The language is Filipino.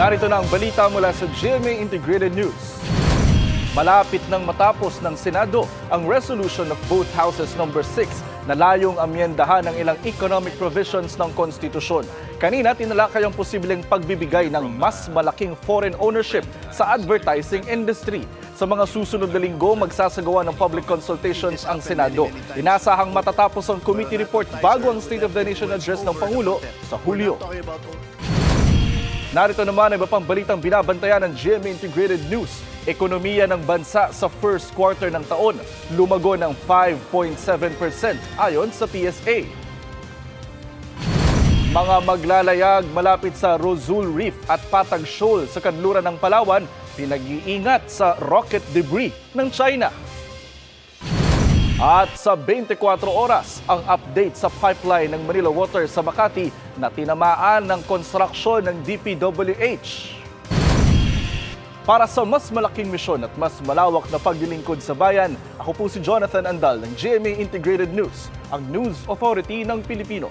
Narito na ang balita mula sa GMA Integrated News. Malapit nang matapos ng Senado ang resolution of both houses number 6 na layong amyendahan ng ilang economic provisions ng konstitusyon. Kanina tinalakay ang posibleng pagbibigay ng mas malaking foreign ownership sa advertising industry. Sa mga susunod na linggo, magsasagawa ng public consultations ang Senado. Inasahang matatapos ang committee report bago ang State of the Nation address ng Pangulo sa Hulyo. Narito naman ang iba pang balitang binabantayan ng GMA Integrated News. Ekonomiya ng bansa sa first quarter ng taon lumago ng 5.7% ayon sa PSA. Mga maglalayag malapit sa Rosul Reef at Patag Shoal sa kanluran ng Palawan, pinag-iingat sa rocket debris ng China. At sa 24 oras, ang update sa pipeline ng Manila Water sa Makati na tinamaan ng konstruksyon ng DPWH. Para sa mas malaking misyon at mas malawak na paglilingkod sa bayan, ako po si Jonathan Andal ng GMA Integrated News, ang News Authority ng Pilipino.